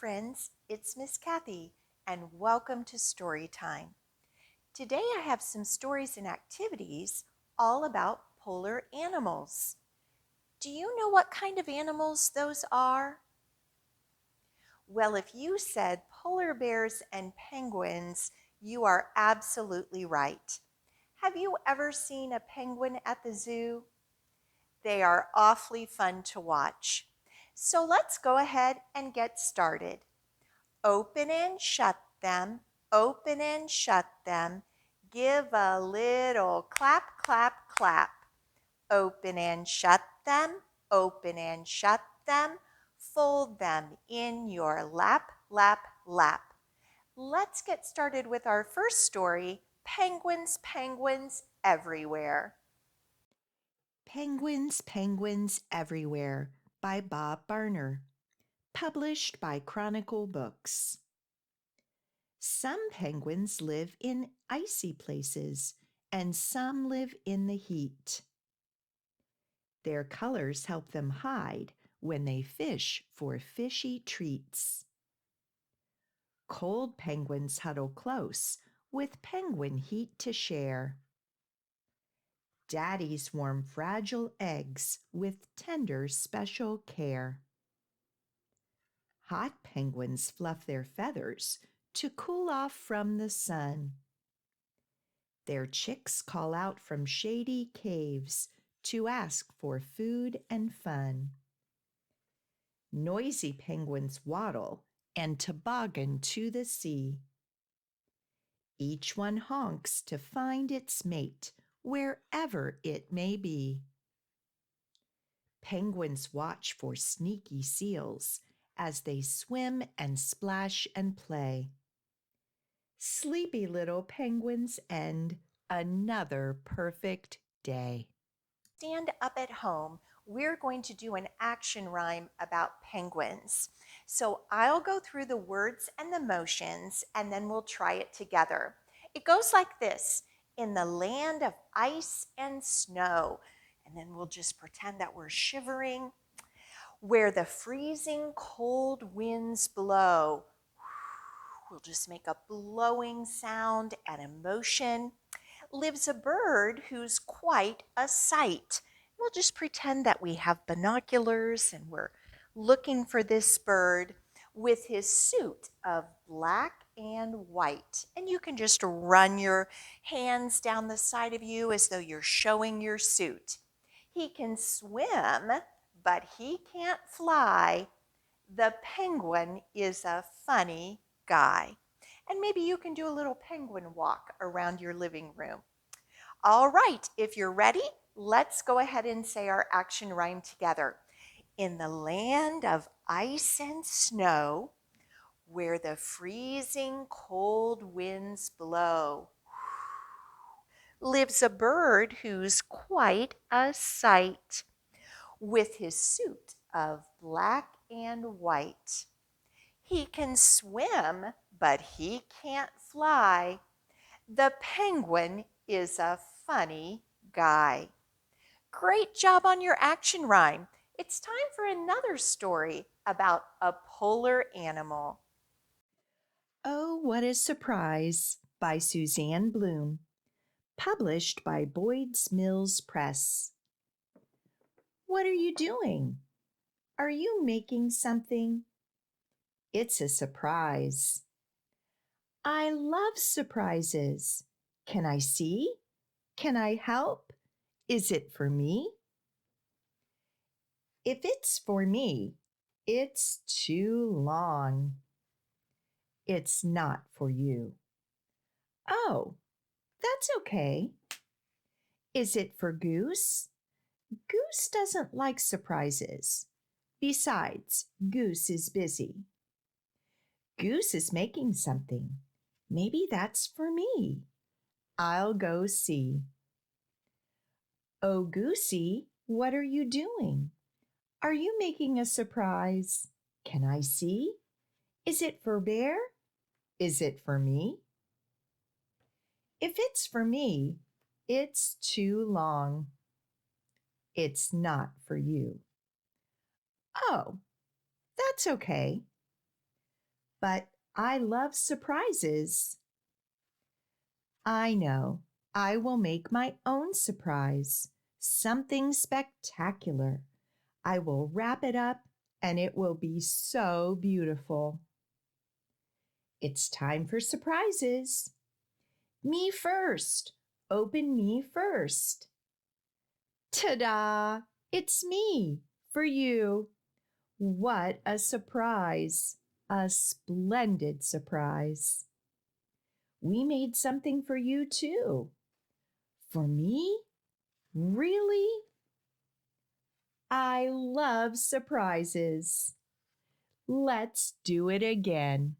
friends, it's Miss Cathy, and welcome to Storytime. Today I have some stories and activities all about polar animals. Do you know what kind of animals those are? Well, if you said polar bears and penguins, you are absolutely right. Have you ever seen a penguin at the zoo? They are awfully fun to watch. So let's go ahead and get started. Open and shut them, open and shut them. Give a little clap, clap, clap. Open and shut them, open and shut them. Fold them in your lap, lap, lap. Let's get started with our first story, Penguins, Penguins Everywhere. Penguins, Penguins Everywhere by Bob Barner. Published by Chronicle Books. Some penguins live in icy places, and some live in the heat. Their colors help them hide when they fish for fishy treats. Cold penguins huddle close with penguin heat to share. Daddies warm fragile eggs with tender special care. Hot penguins fluff their feathers to cool off from the sun. Their chicks call out from shady caves to ask for food and fun. Noisy penguins waddle and toboggan to the sea. Each one honks to find its mate wherever it may be. Penguins watch for sneaky seals as they swim and splash and play. Sleepy little penguins end another perfect day. Stand up at home, we're going to do an action rhyme about penguins. So I'll go through the words and the motions, and then we'll try it together. It goes like this: in the land of ice and snow. And then we'll just pretend that we're shivering. Where the freezing cold winds blow. We'll just make a blowing sound and emotion. Lives a bird who's quite a sight. We'll just pretend that we have binoculars and we're looking for this bird with his suit of black and white. And you can just run your hands down the side of you as though you're showing your suit. He can swim, but he can't fly. The penguin is a funny guy. And maybe you can do a little penguin walk around your living room. All right, if you're ready, let's go ahead and say our action rhyme together. In the land of ice and snow, where the freezing cold winds blow, lives a bird who's quite a sight, with his suit of black and white. He can swim, but he can't fly. The penguin is a funny guy. Great job on your action rhyme. It's time for another story about a polar animal. Oh, What a Surprise by Suzanne Bloom. Published by Boyds Mills Press. What are you doing? Are you making something? It's a surprise. I love surprises. Can I see? Can I help? Is it for me? If it's for me, it's too long. It's not for you. Oh, that's okay. Is it for Goose? Goose doesn't like surprises. Besides, Goose is busy. Goose is making something. Maybe that's for me. I'll go see. Oh, Goosey, what are you doing? Are you making a surprise? Can I see? Is it for Bear? Is it for me? If it's for me, it's too long. It's not for you. Oh, that's okay. but I love surprises. I know. I will make my own surprise. Something spectacular. I will wrap it up and it will be so beautiful. It's time for surprises. Me first. Open me first. Ta-da! It's me for you. What a surprise! A splendid surprise. We made something for you too. For me? Really? I love surprises. Let's do it again.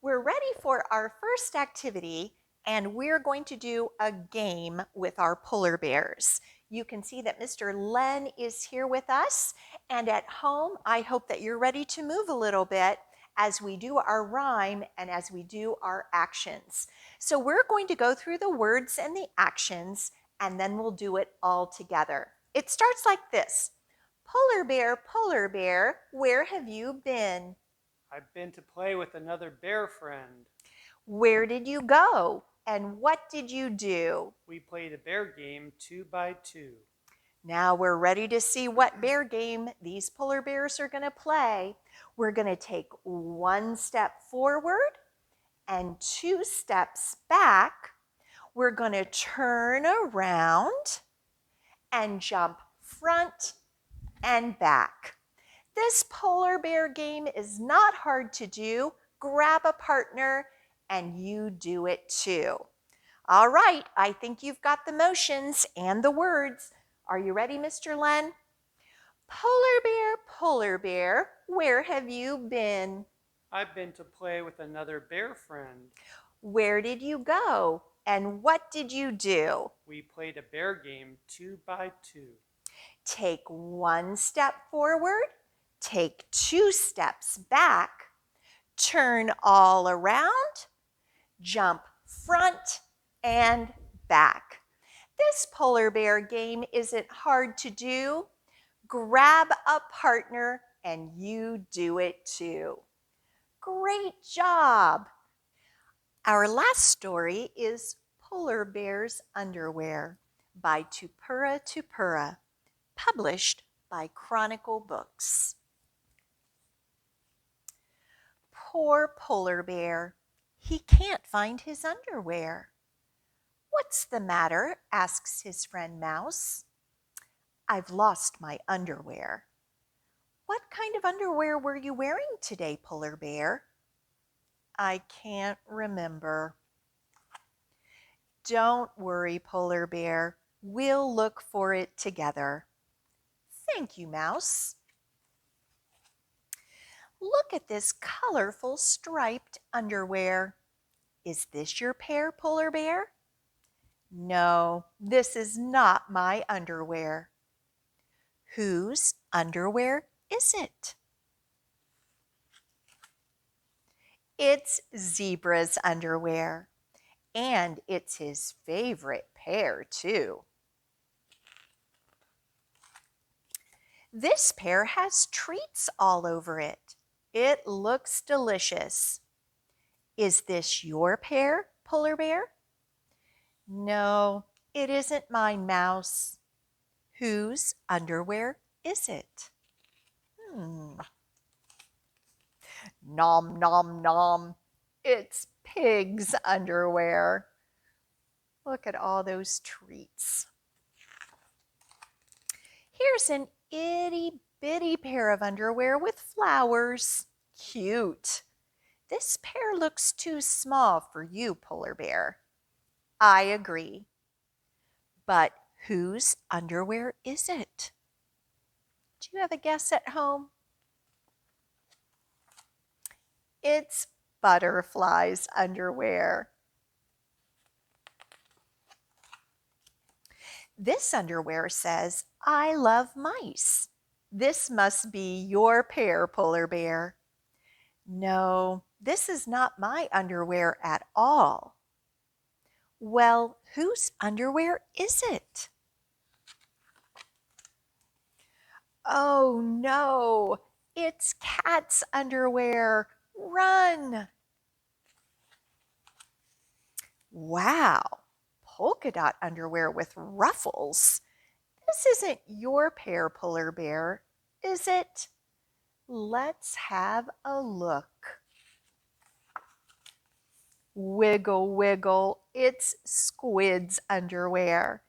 We're ready for our first activity, and we're going to do a game with our polar bears. You can see that Mr. Len is here with us, and at home, I hope that you're ready to move a little bit as we do our rhyme and as we do our actions. So we're going to go through the words and the actions, and then we'll do it all together. It starts like this. Polar bear, where have you been? I've been to play with another bear friend. Where did you go? And what did you do? We played a bear game 2 by 2. Now we're ready to see what bear game these polar bears are going to play. We're going to take one step forward and 2 steps back. We're going to turn around and jump front and back. This polar bear game is not hard to do. Grab a partner and you do it too. All right, I think you've got the motions and the words. Are you ready, Mr. Len? Polar bear, where have you been? I've been to play with another bear friend. Where did you go? And what did you do? We played a bear game 2 by 2. Take one step forward, take 2 steps back, turn all around, jump front and back. This polar bear game isn't hard to do. Grab a partner and you do it too. Great job. Our last story is Polar Bear's Underwear by Tupera, published by Chronicle Books. Poor polar bear. He can't find his underwear. What's the matter? Asks his friend Mouse. I've lost my underwear. What kind of underwear were you wearing today, Polar Bear? I can't remember. Don't worry, Polar Bear. We'll look for it together. Thank you, Mouse. Look at this colorful striped underwear. Is this your pair, Polar Bear? No, this is not my underwear. Whose underwear is it? It's Zebra's underwear, and it's his favorite pair, too. This pair has treats all over it. It looks delicious. Is this your pair, Polar Bear? No, it isn't mine, Mouse. Whose underwear is it? Nom, nom, nom. It's Pig's underwear. Look at all those treats. Here's an itty bitty pair of underwear with flowers. Cute. This pair looks too small for you, Polar Bear. I agree. But whose underwear is it? Do you have a guess at home? It's Butterfly's underwear. This underwear says, I love mice. This must be your pair, Polar Bear. No, this is not my underwear at all. Well, whose underwear is it? Oh no, it's Cat's underwear. run. Wow, polka dot underwear with ruffles. This isn't your pair, Polar Bear, is it? Let's have a look. Wiggle, wiggle, it's Squid's underwear.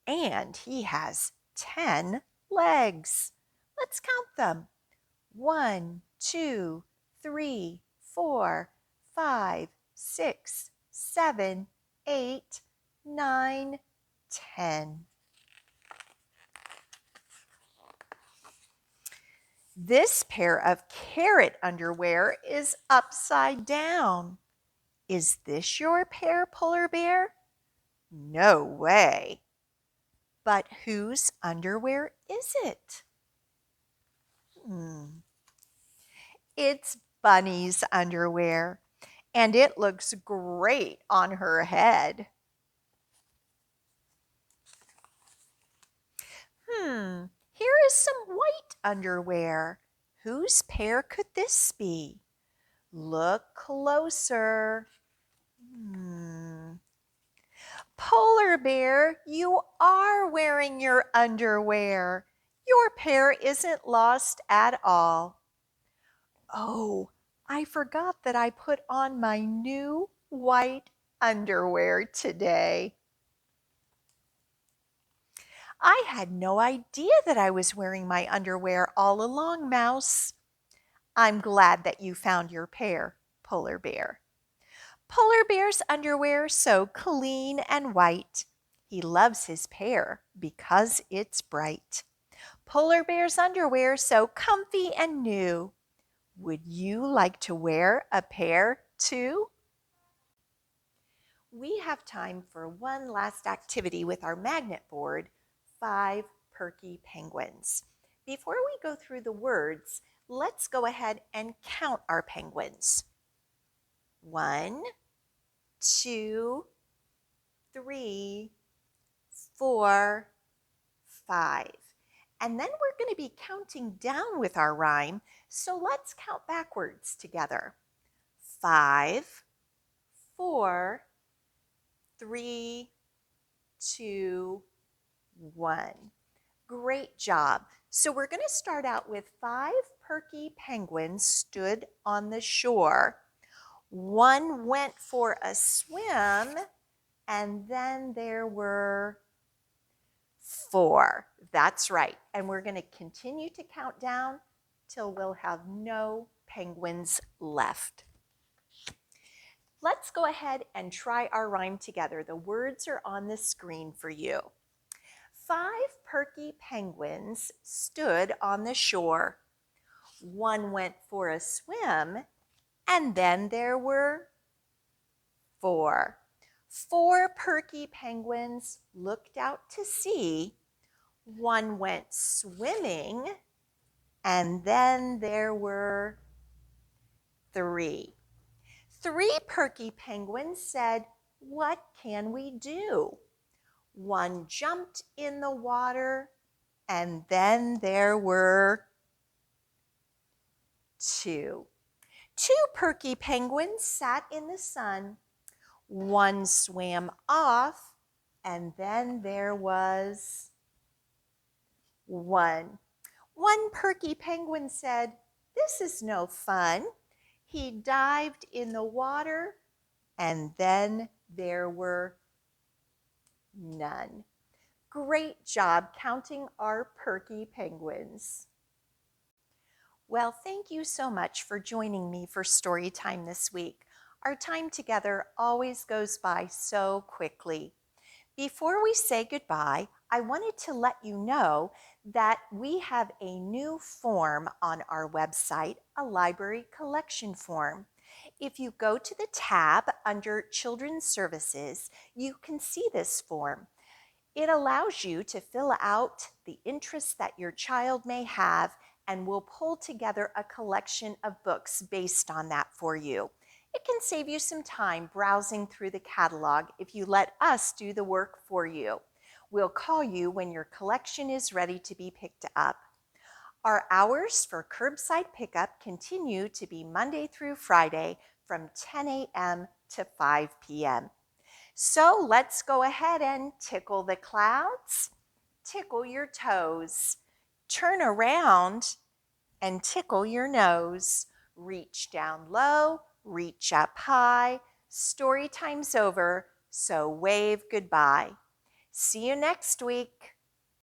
And he has 10 legs. Let's count them. 1, 2, 3, 4, 5, 6, 7, 8, 9, 10. This pair of carrot underwear is upside down. Is this your pair, Polar Bear? No way. But whose underwear is it? It's Bunny's underwear, and it looks great on her head. Here is some white underwear. Whose pair could this be? Look closer. Polar Bear, you are wearing your underwear. Your pair isn't lost at all. Oh, I forgot that I put on my new white underwear today. I had no idea that I was wearing my underwear all along, Mouse. I'm glad that you found your pair, Polar Bear. Polar Bear's underwear so clean and white. He loves his pair because it's bright. Polar Bear's underwear so comfy and new. Would you like to wear a pair too? We have time for one last activity with our magnet board, 5 perky penguins. Before we go through the words, let's go ahead and count our penguins. 1, 2, 3, 4, 5. And then we're going to be counting down with our rhyme, so let's count backwards together. 5, 4, 3, 2, 1. Great job. So we're going to start out with 5 perky penguins stood on the shore. One went for a swim, and then there were 4. That's right. And we're going to continue to count down till we'll have no penguins left. Let's go ahead and try our rhyme together. The words are on the screen for you. 5 perky penguins stood on the shore. One went for a swim, and then there were 4. 4 perky penguins looked out to sea. One went swimming, and then there were 3. 3 perky penguins said, "What can we do?" One jumped in the water, and then there were 2. 2 perky penguins sat in the sun. One swam off, and then there was 1. 1 perky penguin said, "This is no fun." He dived in the water, and then there were none. Great job counting our perky penguins. Well, thank you so much for joining me for Storytime this week. Our time together always goes by so quickly. Before we say goodbye, I wanted to let you know that we have a new form on our website, a library collection form. If you go to the tab under Children's Services, you can see this form. It allows you to fill out the interests that your child may have, and we'll pull together a collection of books based on that for you. It can save you some time browsing through the catalog if you let us do the work for you. We'll call you when your collection is ready to be picked up. Our hours for curbside pickup continue to be Monday through Friday from 10 a.m. to 5 p.m. So let's go ahead and tickle the clouds, tickle your toes, turn around and tickle your nose. Reach down low, reach up high. Story time's over, so wave goodbye. See you next week.